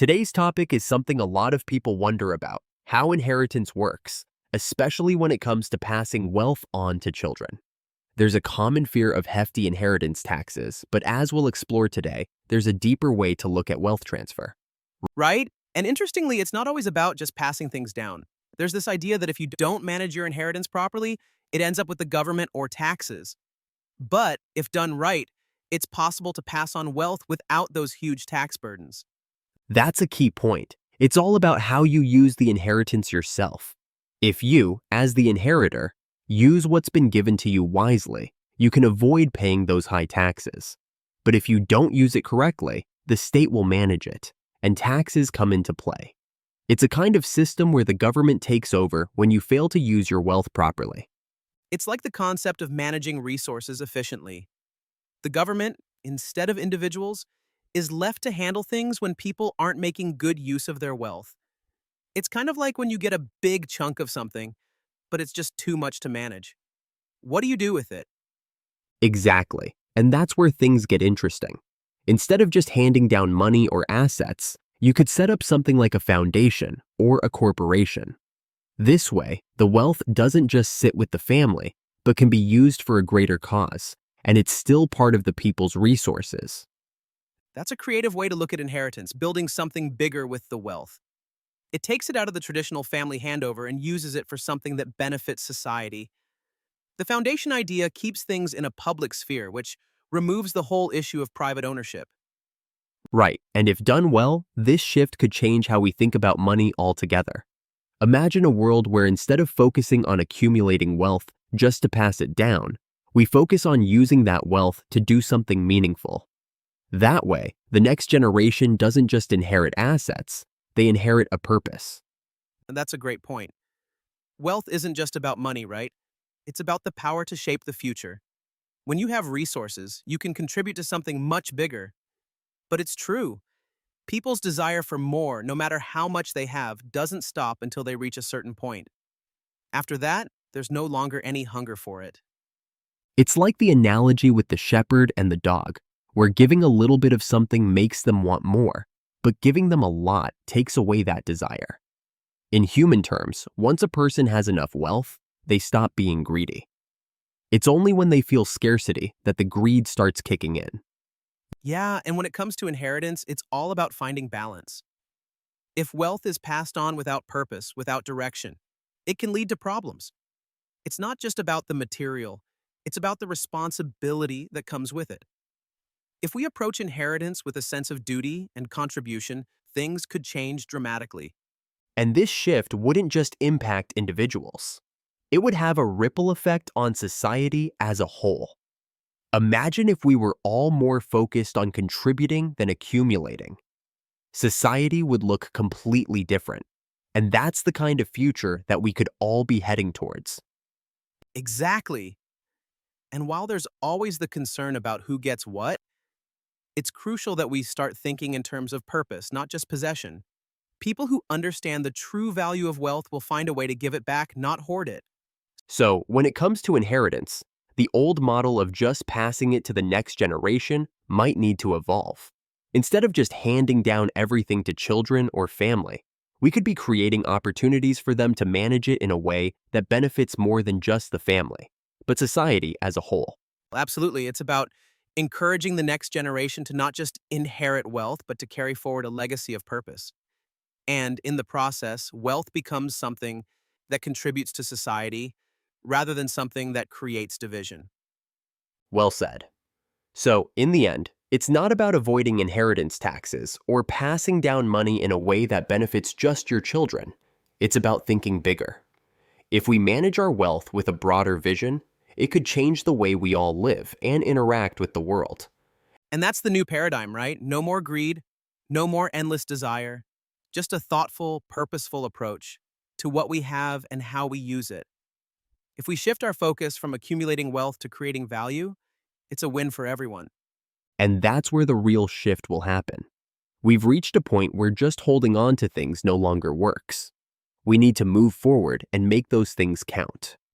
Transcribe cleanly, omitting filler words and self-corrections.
Today's topic is something a lot of people wonder about: how inheritance works, especially when it comes to passing wealth on to children. There's a common fear of hefty inheritance taxes, but as we'll explore today, there's a deeper way to look at wealth transfer. Right? And interestingly, it's not always about just passing things down. There's this idea that if you don't manage your inheritance properly, it ends up with the government or taxes. But if done right, it's possible to pass on wealth without those huge tax burdens. That's a key point. It's all about how you use the inheritance yourself. If you, as the inheritor, use what's been given to you wisely, you can avoid paying those high taxes. But if you don't use it correctly, the state will manage it, and taxes come into play. It's a kind of system where the government takes over when you fail to use your wealth properly. It's like the concept of managing resources efficiently. The government, instead of individuals, is left to handle things when people aren't making good use of their wealth. It's kind of like when you get a big chunk of something, but it's just too much to manage. What do you do with it? Exactly, and that's where things get interesting. Instead of just handing down money or assets, you could set up something like a foundation or a corporation. This way, the wealth doesn't just sit with the family, but can be used for a greater cause, and it's still part of the people's resources. That's a creative way to look at inheritance, building something bigger with the wealth. It takes it out of the traditional family handover and uses it for something that benefits society. The foundation idea keeps things in a public sphere, which removes the whole issue of private ownership. Right, and if done well, this shift could change how we think about money altogether. Imagine a world where instead of focusing on accumulating wealth just to pass it down, we focus on using that wealth to do something meaningful. That way, the next generation doesn't just inherit assets, they inherit a purpose. And that's a great point. Wealth isn't just about money, right? It's about the power to shape the future. When you have resources, you can contribute to something much bigger. But it's true. People's desire for more, no matter how much they have, doesn't stop until they reach a certain point. After that, there's no longer any hunger for it. It's like the analogy with the shepherd and the dog, where giving a little bit of something makes them want more, but giving them a lot takes away that desire. In human terms, once a person has enough wealth, they stop being greedy. It's only when they feel scarcity that the greed starts kicking in. Yeah, and when it comes to inheritance, it's all about finding balance. If wealth is passed on without purpose, without direction, it can lead to problems. It's not just about the material, it's about the responsibility that comes with it. If we approach inheritance with a sense of duty and contribution, things could change dramatically. And this shift wouldn't just impact individuals. It would have a ripple effect on society as a whole. Imagine if we were all more focused on contributing than accumulating. Society would look completely different. And that's the kind of future that we could all be heading towards. Exactly. And while there's always the concern about who gets what, it's crucial that we start thinking in terms of purpose, not just possession. People who understand the true value of wealth will find a way to give it back, not hoard it. So, when it comes to inheritance, the old model of just passing it to the next generation might need to evolve. Instead of just handing down everything to children or family, we could be creating opportunities for them to manage it in a way that benefits more than just the family, but society as a whole. Absolutely. It's about encouraging the next generation to not just inherit wealth, but to carry forward a legacy of purpose. And in the process, wealth becomes something that contributes to society rather than something that creates division. Well said. So, in the end, it's not about avoiding inheritance taxes or passing down money in a way that benefits just your children. It's about thinking bigger. If we manage our wealth with a broader vision, it could change the way we all live and interact with the world. And that's the new paradigm, right? No more greed, no more endless desire, just a thoughtful, purposeful approach to what we have and how we use it. If we shift our focus from accumulating wealth to creating value, it's a win for everyone. And that's where the real shift will happen. We've reached a point where just holding on to things no longer works. We need to move forward and make those things count.